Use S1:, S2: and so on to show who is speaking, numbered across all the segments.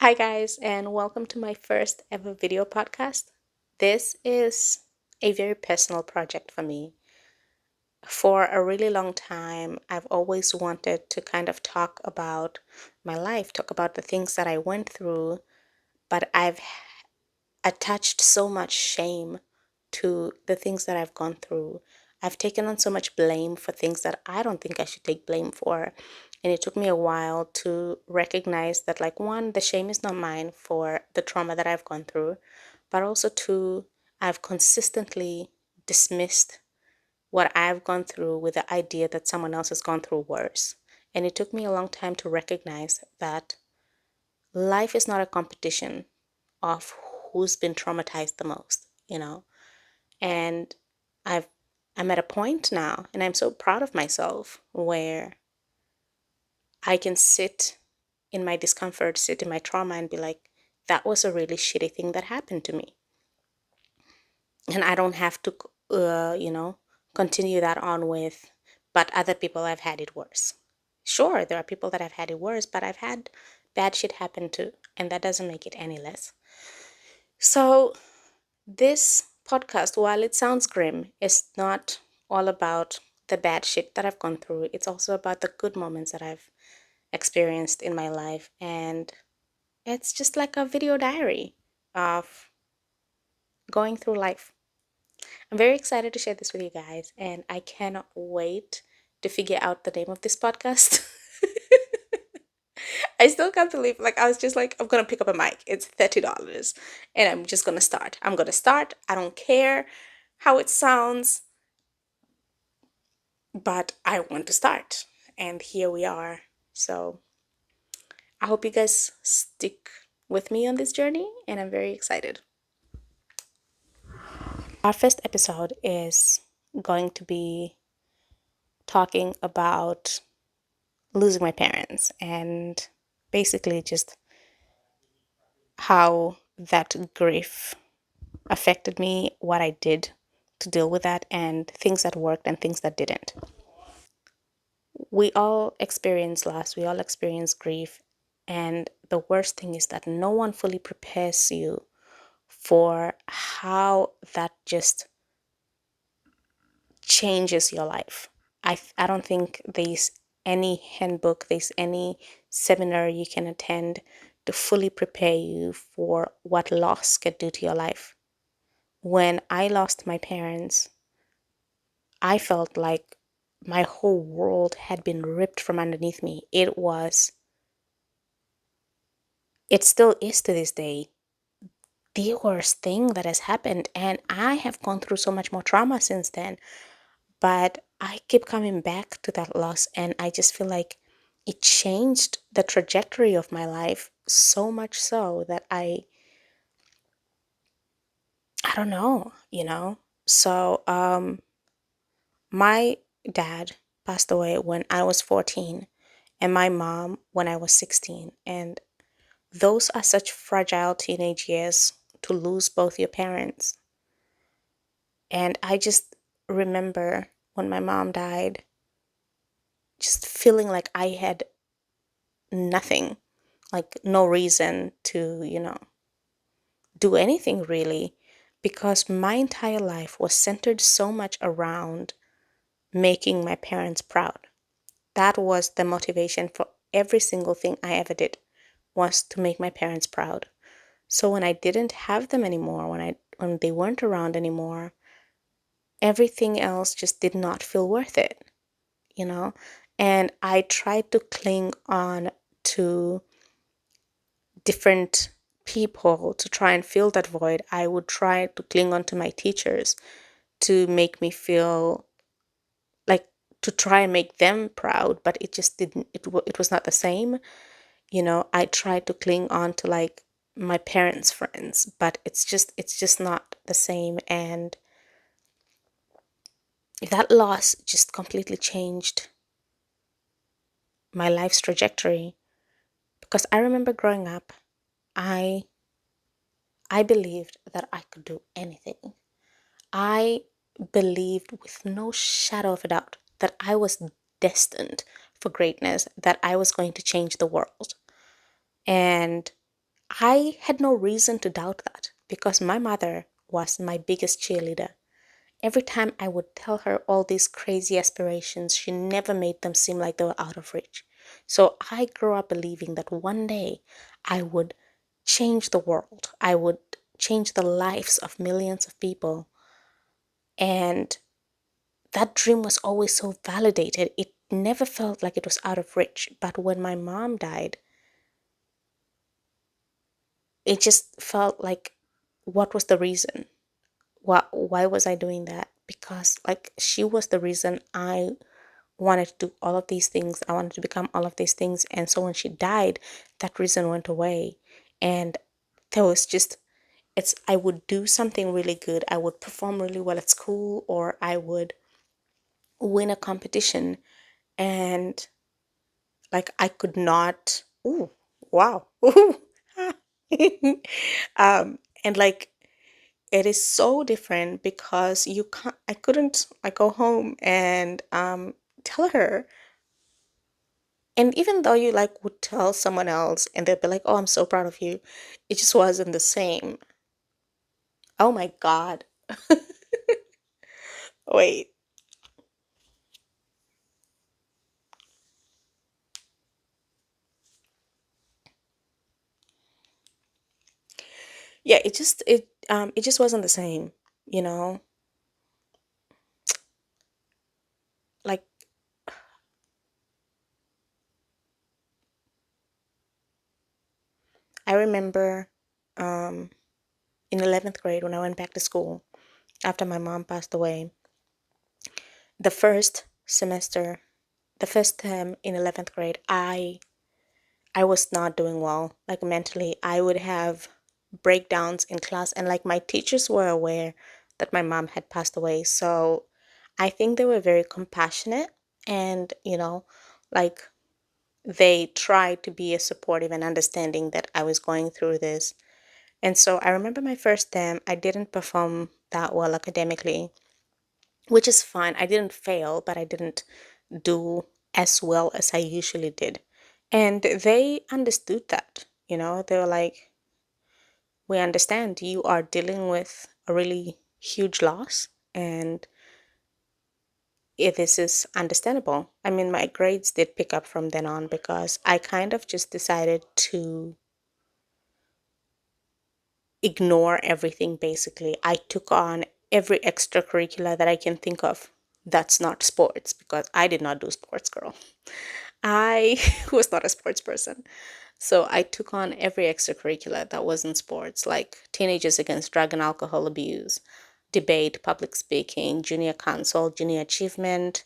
S1: Hi, guys, and welcome to my first ever video podcast. This is a very personal project for me. For a really long time, I've always wanted to kind of talk about my life, talk about the things that I went through, but I've attached so much shame to the things that I've gone through. I've taken on so much blame for things that I don't think I should take blame for. And it took me a while to recognize that, like, one, the shame is not mine for the trauma that I've gone through, but also two, I've consistently dismissed what I've gone through with the idea that someone else has gone through worse. And it took me a long time to recognize that life is not a competition of who's been traumatized the most. And I've I'm at a point now, and I'm so proud of myself, where I can sit in my discomfort, sit in my trauma, and be like, that was a really shitty thing that happened to me. And I don't have to, continue that on with, but other people have had it worse. Sure, there are people that have had it worse, but I've had bad shit happen too, and that doesn't make it any less. So, this podcast, while it sounds grim, is not all about the bad shit that I've gone through. It's also about the good moments that I've experienced in my life. And it's just like a video diary of going through life. I'm very excited to share this with you guys, and I cannot wait to figure out the name of this podcast. I still can't believe, like, I was just like, I'm gonna pick up a mic. It's $30, and I'm just gonna start. I'm gonna start. I don't care how it sounds, but I want to start. And here we are. So I hope you guys stick with me on this journey, and I'm very excited. Our first episode is going to be talking about losing my parents and basically just how that grief affected me, what I did to deal with that, and things that worked and things that didn't. We all experience loss, we all experience grief, and the worst thing is that no one fully prepares you for how that just changes your life. I don't think there's any handbook, there's any seminar you can attend to fully prepare you for what loss can do to your life. When I lost my parents, I felt like my whole world had been ripped from underneath me. It still is to this day the worst thing that has happened. And I have gone through so much more trauma since then. But I keep coming back to that loss, and I just feel like it changed the trajectory of my life so much so that I don't know. So my dad passed away when I was 14, and my mom when I was 16. And those are such fragile teenage years to lose both your parents. And I just remember when my mom died, just feeling like I had nothing, like no reason to, do anything really, because my entire life was centered so much around making my parents proud. That was the motivation for every single thing I ever did, was to make my parents proud. So when I didn't have them anymore, when they weren't around anymore, everything else just did not feel worth it, you know? And I tried to cling on to different people to try and fill that void. I would try to cling on to my teachers to make me feel like, to try and make them proud, but it just didn't, it was not the same. I tried to cling on to, like, my parents' friends, but it's just not the same. And that loss just completely changed my life's trajectory, because I remember growing up, I I believed that I could do anything. I believed with no shadow of a doubt that I was destined for greatness, that I was going to change the world. And I had no reason to doubt that because my mother was my biggest cheerleader. Every time I would tell her all these crazy aspirations, she never made them seem like they were out of reach. So I grew up believing that one day I would change the world. I would change the lives of millions of people. And that dream was always so validated. It never felt like it was out of reach. But when my mom died, it just felt like, what was the reason? Why was I doing that? Because like she was the reason I wanted to do all of these things. I wanted to become all of these things. And so when she died, that reason went away. And there was just, I would do something really good. I would perform really well at school, or I would win a competition. And like I could not, ooh, wow. Ooh. And like it is so different because you can't, I couldn't like go home and tell her. And even though you like would tell someone else and they'd be like, "Oh, I'm so proud of you," it just wasn't the same. Oh my God. Wait. Yeah, it just wasn't the same, you know? Like I remember um in 11th grade when I went back to school after my mom passed away, the first semester, the first term in 11th grade, I was not doing well. Like mentally, I would have breakdowns in class, and like my teachers were aware that my mom had passed away. So I think they were very compassionate and, like they tried to be as supportive and understanding that I was going through this. And so I remember my first term, I didn't perform that well academically, which is fine. I didn't fail, but I didn't do as well as I usually did. And they understood that, they were like, we understand you are dealing with a really huge loss, and this is understandable. I mean, my grades did pick up from then on because I kind of just decided to ignore everything basically. I took on every extracurricular that I can think of that's not sports because I did not do sports, girl. I was not a sports person. So I took on every extracurricular that wasn't sports, like Teenagers Against Drug and Alcohol Abuse, debate, public speaking, junior council, junior achievement,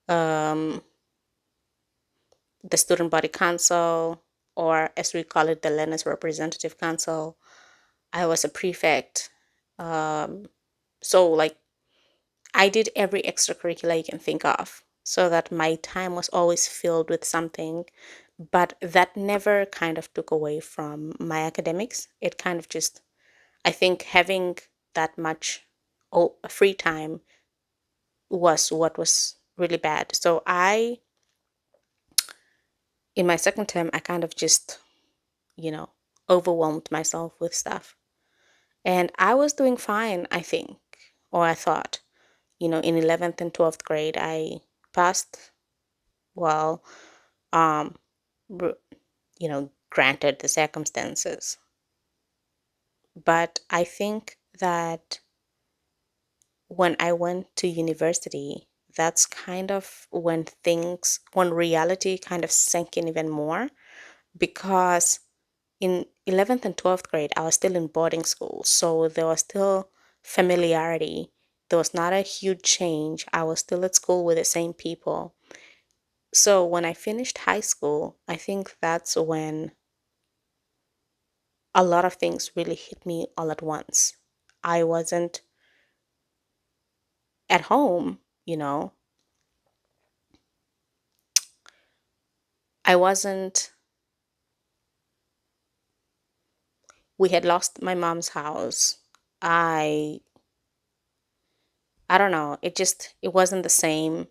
S1: um, the student body council, or as we call it, the learners representative council. I was a prefect. Um, so like I did every extracurricular you can think of so that my time was always filled with something, but that never kind of took away from my academics. It kind of just, I think having that much free time was what was really bad. So in my second term, I kind of just, you know, overwhelmed myself with stuff. And I was doing fine, I think, or I thought. In 11th and 12th grade, I passed well, um, granted the circumstances. But I think that when I went to university, that's kind of when reality kind of sank in even more because in 11th and 12th grade, I was still in boarding school. So there was still familiarity. There was not a huge change. I was still at school with the same people. So when I finished high school, I think that's when a lot of things really hit me all at once. I wasn't at home, I wasn't, we had lost my mom's house. I, I don't know, it wasn't the same.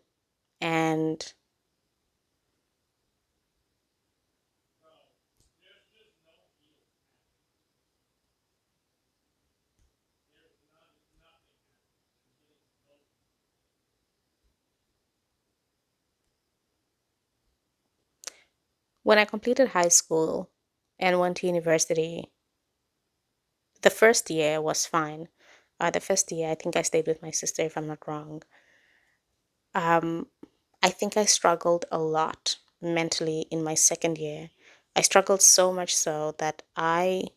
S1: And When I completed high school and went to university, the first year was fine. The first year, I think I stayed with my sister, if I'm not wrong. Um, I think I struggled a lot mentally in my second year. I struggled so much so that I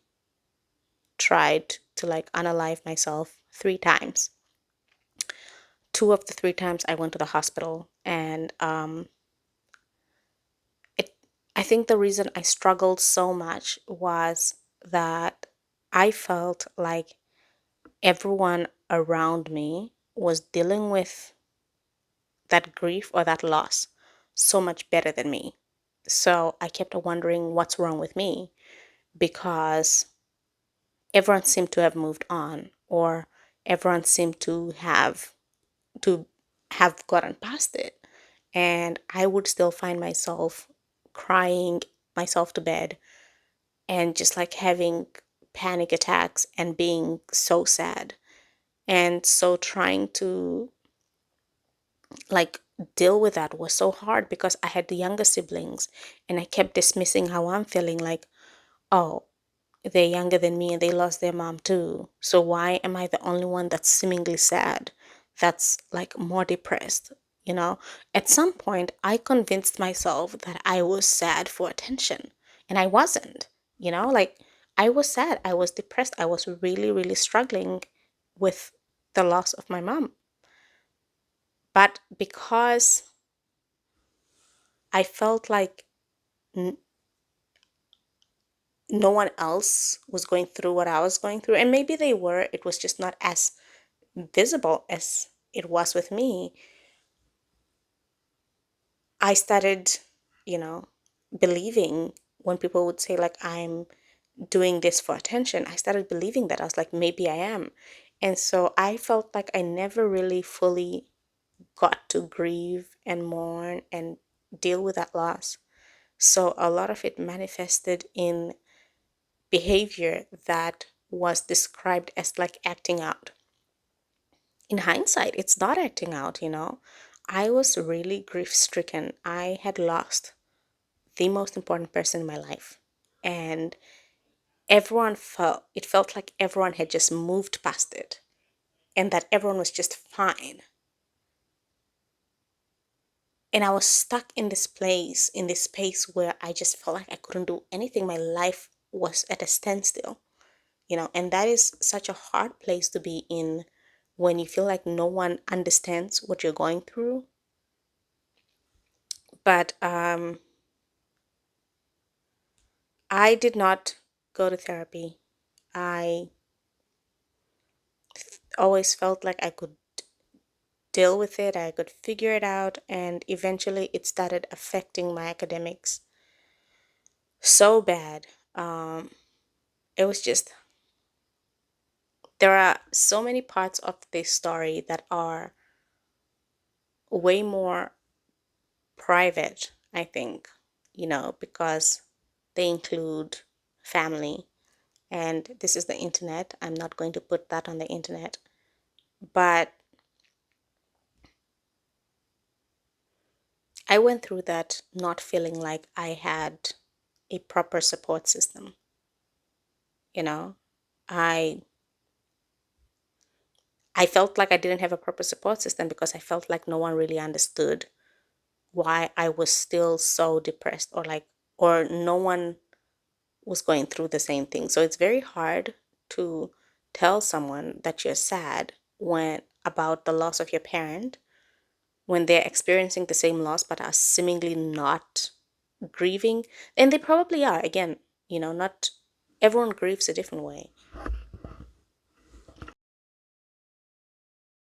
S1: tried to like unalive myself 3 times. Two of the 3 times I went to the hospital, and it. I think the reason I struggled so much was that I felt like everyone around me was dealing with that grief or that loss so much better than me. So I kept wondering what's wrong with me, because everyone seemed to have moved on, or everyone seemed to have gotten past it. And I would still find myself crying myself to bed and just like having panic attacks and being so sad. And so trying to like deal with that was so hard because I had the younger siblings, and I kept dismissing how I'm feeling, like, oh, they're younger than me and they lost their mom too. So why am I the only one that's seemingly sad? That's like more depressed, you know? At some point, I convinced myself that I was sad for attention, and I wasn't, like I was sad, I was depressed, I was really, really struggling with the loss of my mom. But because I felt like n- no one else was going through what I was going through, and maybe they were, it was just not as visible as it was with me. I started, you know, believing when people would say, like, I'm doing this for attention. I started believing that. I was like, maybe I am. And so I felt like I never really fully got to grieve and mourn and deal with that loss. So a lot of it manifested in behavior that was described as like acting out. In hindsight, it's not acting out. I was really grief stricken. I had lost the most important person in my life. And it felt like everyone had just moved past it and that everyone was just fine. And I was stuck in this space where I just felt like I couldn't do anything. My life was at a standstill. And that is such a hard place to be in when you feel like no one understands what you're going through. But I did not go to therapy. I always felt like I could deal with it, I could figure it out, and eventually it started affecting my academics so bad. It was just, there are so many parts of this story that are way more private, I think, because they include family. And this is the internet. I'm not going to put that on the internet. But I went through that not feeling like I had a proper support system. You know, I I felt like I didn't have a proper support system because I felt like no one really understood why I was still so depressed, or no one was going through the same thing. So it's very hard to tell someone that you're sad when about the loss of your parent when they're experiencing the same loss but are seemingly not grieving. And they probably are. Again, not everyone grieves a different way.